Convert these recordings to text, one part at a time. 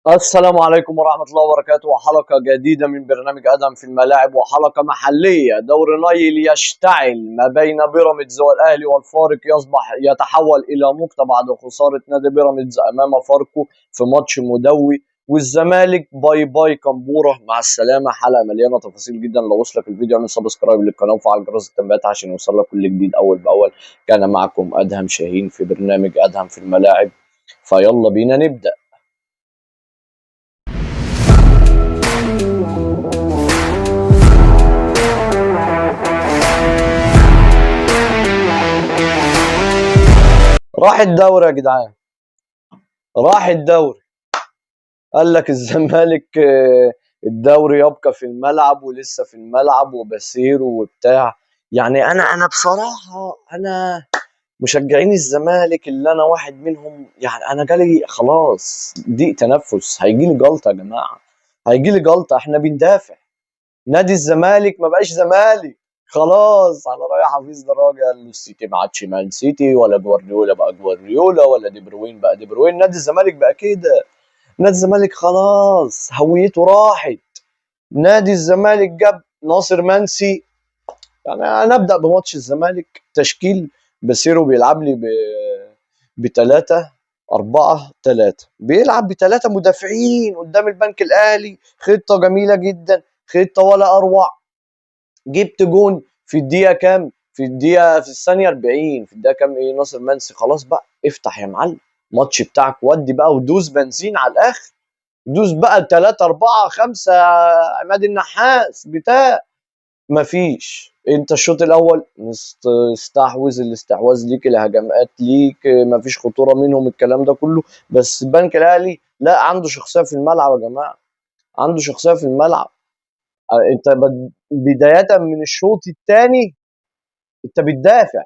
السلام عليكم ورحمة الله وبركاته، وحلقة جديدة من برنامج أدهم في الملاعب، وحلقة محلية. دور نايل يشتعل ما بين بيراميدز والأهلي، والفارق يتحول إلى نقطة بعد خسارة نادي بيراميدز أمام فاركو في ماتش مدوي. والزمالك باي باي كمبورة، مع السلامة. حلقة مليانة تفاصيل جدا. لو وصلك الفيديو اعمل سبسكرايب للقناة وفعل جرس التنبيهات عشان يوصلك كل جديد أول بأول. كان معكم أدهم شاهين في برنامج أدهم في الملاعب، فيلا بينا نبدأ. راح الدوري يا جدعان، راح الدوري. قال لك الزمالك الدوري يبقى في الملعب، ولسه في الملعب وبسير وبتاع. يعني انا بصراحه، انا مشجعين الزمالك اللي انا واحد منهم، يعني انا جالي خلاص ضيق تنفس، هيجي لي جلطه يا جماعه، هيجي لي جلطه. احنا بندافع. نادي الزمالك ما بقاش زمالك خلاص. على رأي حفيظ دراجة، قال له السيتي ما عادش مان سيتي، ولا جوارديولا بقى جوارديولا، ولا دي بروين بقى دي بروين. نادي الزمالك بقى كده. نادي الزمالك خلاص هويته راحت. نادي الزمالك جاب ناصر منسي. يعني انا ابدا بماتش الزمالك. تشكيل بسيرو بيلعب لي بثلاثة 4-3، بيلعب بثلاثة مدافعين قدام البنك الأهلي. خطة جميلة جدا، خطة ولا أروع. جبت جون في الدقيقة كام؟ في الثانية 40. في الدقيقة كام؟ ايه ناصر منسي. خلاص بقى افتح يا معلم، ماتش بتاعك ودي بقى، ودوس بنزين على الآخر. دوس بقى 3 4 5. عماد النحاس بتاع. مفيش. انت الشوط الاول استحوذ الاستحواذ ليك، الهجمات ليك، مفيش خطوره منهم، الكلام ده كله. بس البنك الاهلي لا، عنده شخصيه في الملعب يا جماعه، عنده شخصيه في الملعب. انت بدايه من الشوط الثاني انت بتدافع.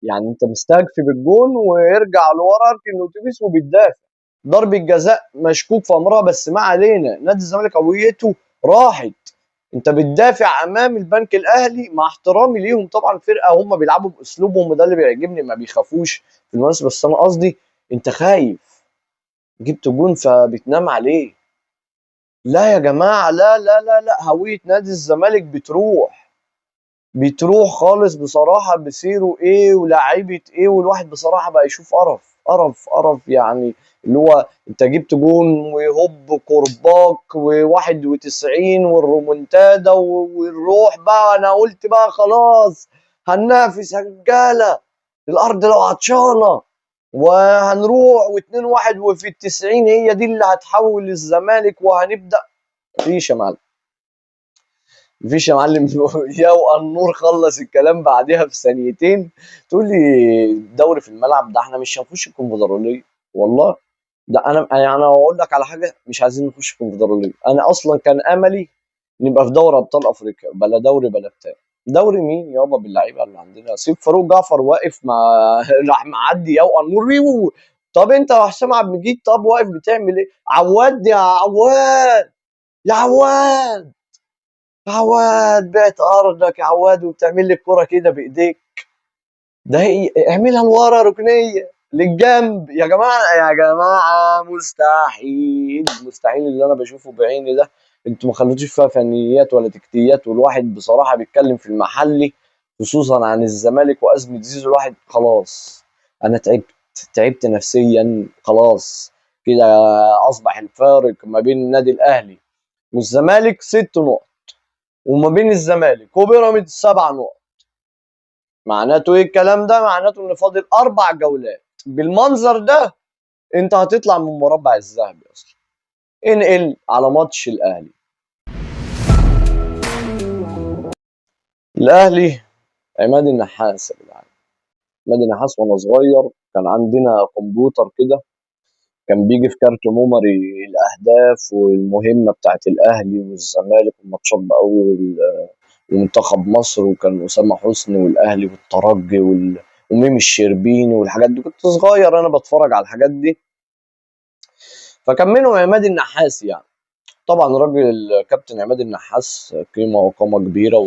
يعني انت مستكفي بالجون ويرجع لورا اركن الاتوبيس وبتدافع. ضربة جزاء مشكوك في امرها، بس ما علينا. نادي الزمالك هويته راحت. انت بتدافع امام البنك الاهلي، مع احترامي ليهم طبعا، فرقه هم بيلعبوا باسلوبهم وده اللي بيعجبني، ما بيخافوش في المناسبه. بس انا قصدي انت خايف، جبت جون فبتنام عليه. لا يا جماعه، لا لا لا لا، هويه نادي الزمالك بتروح، بتروح خالص بصراحة. بسيرو ايه ولاعيبة ايه، والواحد بصراحة بقى يشوف قرف قرف قرف. يعني اللي هو انت جبت جون وهوب كورباك و91 والرومونتادا والروح بقى. انا قلت بقى خلاص هننافس يا رجالة، الارض لو عطشانة، وهنروح و2-1 وفي ال90 هي دي اللي هتحول الزمالك وهنبدأ. مفيش يا معلم، مفيش يا معلم. يا النور خلص الكلام بعدها في ثانيتين. تقول لي دوري في الملعب؟ ده احنا مش هنخش الكونفدراليه والله. ده انا اقول لك على حاجه، مش عايزين نخش الكونفدراليه. انا اصلا كان املي نبقى في دوري ابطال افريقيا، بلا دوري بلا بتاع. دوري مين يابا باللعيبه اللي عندنا؟ سيب فاروق جعفر واقف مع راح معدي يا النور طب انت يا حسام عبد المجيد، طب واقف بتعمل ايه؟ عواد يا عواد، يا عواد، عواد بعت ارضك يا عواد وبتعمل لي الكرة كده بايديك. ده هي اعملها لورا ركنيه للجنب يا جماعه، يا جماعه مستحيل، مستحيل اللي انا بشوفه بعيني ده. انتوا ما خليتوش فيها فنيات ولا تكتيات. والواحد بصراحه بيتكلم في المحلي خصوصا عن الزمالك وازمه زيزو. الواحد خلاص، انا تعبت، تعبت نفسيا خلاص كده. اصبح الفارق ما بين النادي الاهلي والزمالك 6 نقط، وما بين الزمالك وبيراميدز 7 نقط. معناته ايه الكلام ده؟ معناته ان فاضل 4 جولات. بالمنظر ده انت هتطلع من مربع الذهبي اصلا. انقل على ماتش الاهلي. الاهلي عماد النحاس يا جدعان. عماد النحاس وانا صغير كان عندنا كمبيوتر كده، كان بيجي في كارت ميموري الاهداف والمهمه بتاعت الاهلي والزمالك والماتشات بقى ومنتخب مصر، وكان اسامه حسني والاهلي والترجي وميم الشربيني والحاجات دي. كنت صغير انا بتفرج على الحاجات دي. فكان منهم عماد النحاس يعني. طبعا راجل كابتن عماد النحاس قيمه وقامه كبيره،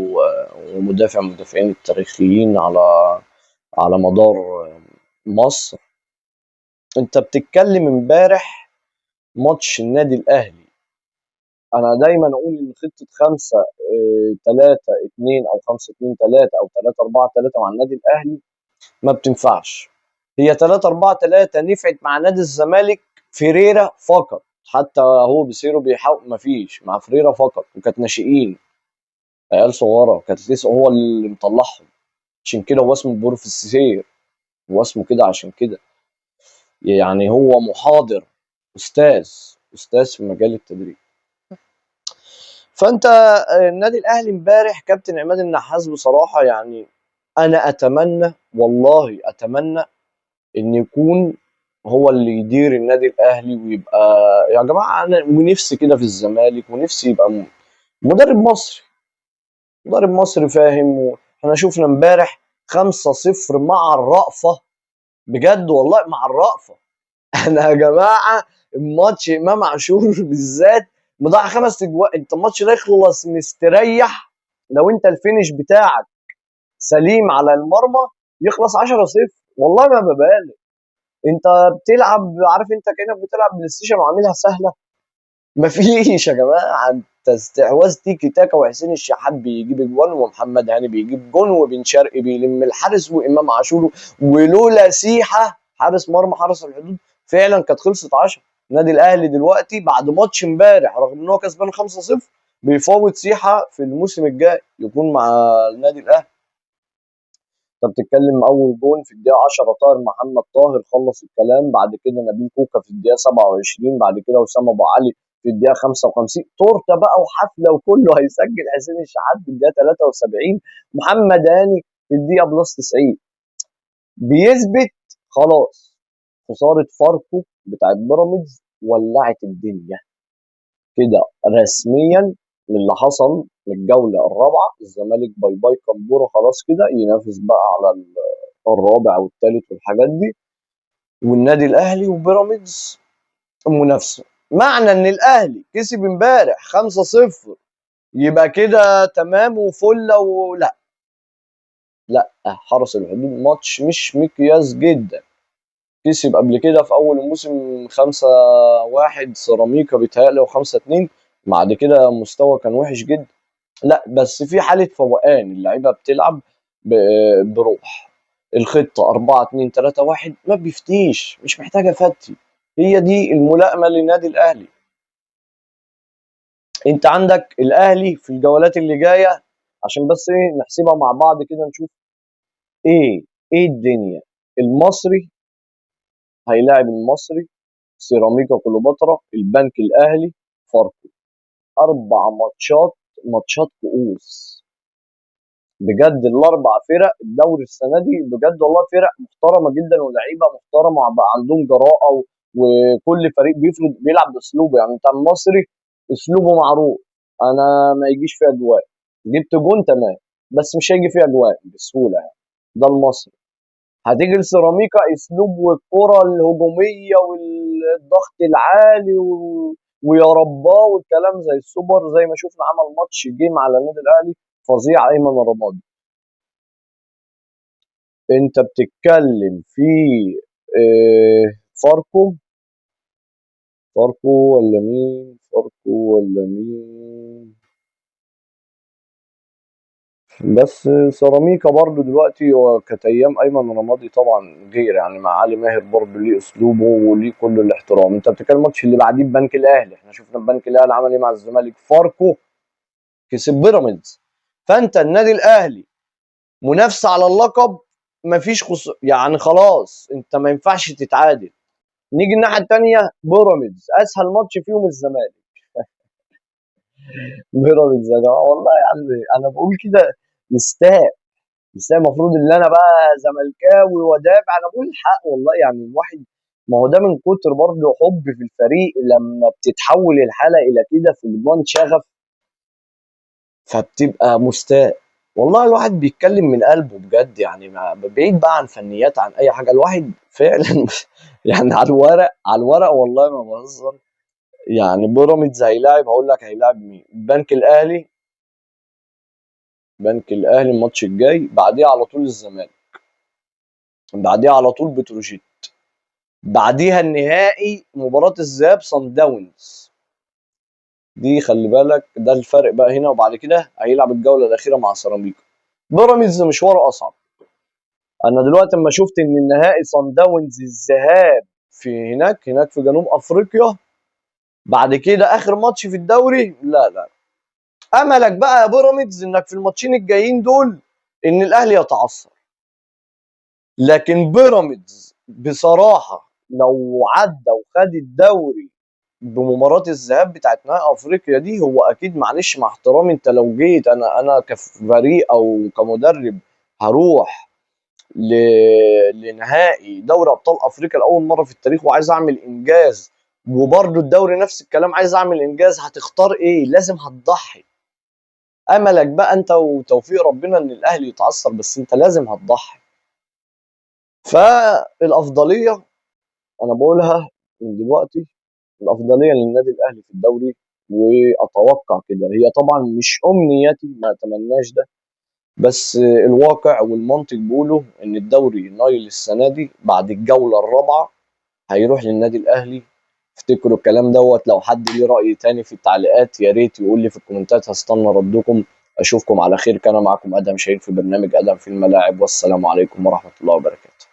ومدافع من المدافعين التاريخيين على مدار مصر. انت بتتكلم امبارح ماتش النادي الاهلي. انا دايما اقول ان خطه 5 3 2 او 5 2 3 او 3 4 3 مع النادي الاهلي ما بتنفعش. هي 3 4 3 نفعت مع نادي الزمالك فيريرا فقط، حتى هو بيصيروا بيحاول ما فيش مع فيريرا فقط، وكانت ناشئين، عيال صغيره، كانت لسه هو اللي مطلعهم. عشان كده هو اسمه بروفيسير، هو اسمه كده عشان كده، يعني هو محاضر، استاذ، استاذ في مجال التدريب. فانت النادي الاهلي امبارح كابتن عماد النحاس بصراحه يعني انا اتمنى، والله اتمنى ان يكون هو اللي يدير النادي الاهلي ويبقى، يا جماعه انا ونفسي كده في الزمالك، ونفسي يبقى مدرب مصري، مدرب مصري فاهم. احنا شفنا امبارح 5-0 مع الرأفة، بجد والله مع الرأفة. انا يا جماعه الماتش امام عاشور بالذات مضيع 5 اجوان، انت الماتش ده يخلص مستريح لو انت الفينش بتاعك سليم على المرمى، يخلص 10-0 والله ما ببالغ. انت بتلعب، عارف انت كانك بتلعب بلاي ستيشن وعاملها سهله. مفيش يا جماعه، انت استحواذ تيكي تاكا، وحسين الشحات بيجيب اجوان، ومحمد هاني بيجيب جون، وبن شرقي بيلم الحارس، وامام عاشور. ولولا سيحه حارس مرمى حرس الحدود فعلا كانت خلصت 10. النادي الاهلي دلوقتي بعد ماتش امبارح رغم ان هو كسبان 5-0 بيفاوض سيحه في الموسم الجاي يكون مع النادي الاهلي. انت بتتكلم اول جون في الدقيقه 10 طاهر محمد طاهر خلص الكلام، بعد كده نبيل كوكا في الدقيقه 27، بعد كده وسام ابو علي في الدقيقه 55، تورته بقى وحفله وكله هيسجل، حسين الشحات في الدقيقه 73، محمد هاني في الدقيقه بلس 90. بيثبت خلاص خساره فاركو بتاعت بيراميدز ولعت الدنيا كده رسميا. من اللي حصل من الجوله الرابعه الزمالك باي باي كمبوره، خلاص كده ينافس بقى على الرابع والثالث والحاجات دي، والنادي الاهلي وبيراميدز منافسه. معنى ان الاهلي كسب امبارح 5-0 يبقى كده تمام وفله ولا؟ لا، حرس الحدود ماتش مش مقياس جدا. كسب قبل كده في اول الموسم 5-1 سيراميكا بيتهيألي، و5-2، بعد كده مستوى كان وحش جدا. لا بس في حاله فوقان، اللعيبه بتلعب بروح. الخطه 4-2-3-1 ما بيفتيش، مش محتاجه فتي، هي دي الملائمه للنادي الاهلي. انت عندك الاهلي في الجولات اللي جايه، عشان بس ايه نحسبها مع بعض كده نشوف ايه ايه الدنيا. المصري هيلاعب المصري، سيراميكا كليوباترا، البنك الاهلي، فاركو. 4 ماتشات، ماتشات كؤوس بجد. الاربع فرق الدوري السنه دي بجد والله فرق محترمه جدا ولاعيبه محترمه بقى عندهم جراءه وكل فريق بيفرض بيلعب باسلوبه. يعني انت المصري اسلوبه معروف، انا ما يجيش فيها اجوان، جبت جون تمام بس مش هيجي فيها اجوان بسهوله يعني. ده المصري. هتيجي لسيراميكا اسلوب والكره الهجوميه والضغط العالي ويا رباه والكلام زي السوبر، زي ما شفنا عمل ماتش جيم على النادي الاهلي فظيع ايمن الرمادي. انت بتتكلم في فاركو، فاركو ولا مين، فاركو ولا مين؟ بس سيراميكا برضو دلوقتي، وكانت ايام ايمن رمادي طبعا غير، يعني مع علي ماهر برضو ليه اسلوبه وليه كل الاحترام. انت بتتكلم الماتش اللي بعديه بنك الاهلي، احنا شفنا البنك الاهلي عمل ايه مع الزمالك، فاركو كسب بيراميدز. فانت النادي الاهلي منافسه على اللقب، مفيش يعني خلاص انت ما ينفعش تتعادل. نيجي الناحيه الثانيه بيراميدز اسهل ماتش فيهم الزمالك. بيراميدز يا جماعه والله يعني انا بقول كده مستاء، مستاء. المفروض ان انا بقى زملكاوي ودافع، انا بقول الحق والله. يعني الواحد ما هو ده من كتر برضه حب في الفريق، لما بتتحول الحاله الى كده في جوان شغف فبتبقى مستاء. والله الواحد بيتكلم من قلبه بجد، يعني بعيد بقى عن فنيات عن اي حاجه، الواحد فعلا يعني على الورق، على الورق والله ما بهزر. يعني بيراميدز هيلاعب، هقول لك هيلاعب مين، البنك الاهلي. البنك الاهلي الماتش الجاي، بعديه على طول الزمالك، بعديه على طول بتروجيت، بعديها النهائي مباراة الذهاب صن داونز، دي خلي بالك ده الفرق بقى هنا. وبعد كده هيلعب الجولة الأخيرة مع سيراميكا. بيراميدز مشواره أصعب. أنا دلوقتي لما شفت إن النهائي صن داونز الذهاب في هناك في جنوب أفريقيا، بعد كده آخر ماتش في الدوري، لا لا، أملك بقى يا بيراميدز إنك في الماتشين الجايين دول إن الأهلي يتعثر. لكن بيراميدز بصراحة لو عدى وخد الدوري بمباراة الذهاب بتاعت نهائي افريقيا دي، هو اكيد معلش مع احترامي، انت لو جيت انا كفريق او كمدرب هروح لنهائي دوري ابطال افريقيا لاول مره في التاريخ وعايز اعمل انجاز، وبرده الدوري نفس الكلام عايز اعمل انجاز، هتختار ايه؟ لازم هتضحي. املك بقى انت وتوفيق ربنا ان الاهلي يتعثر، بس انت لازم هتضحي. فالافضليه انا بقولها من دلوقتي، الافضليه للنادي الاهلي في الدوري. واتوقع كده، هي طبعا مش امنيتي، ما اتمناش ده، بس الواقع والمنطق بيقولوا ان الدوري نايل السنه دي بعد الجوله الرابعه هيروح للنادي الاهلي. افتكروا الكلام دوت. لو حد ليه راي تاني في التعليقات يا ريت يقول لي في الكومنتات، هستنى ردكم. اشوفكم على خير. كان معكم ادم شاهين في برنامج ادم في الملاعب، والسلام عليكم ورحمه الله وبركاته.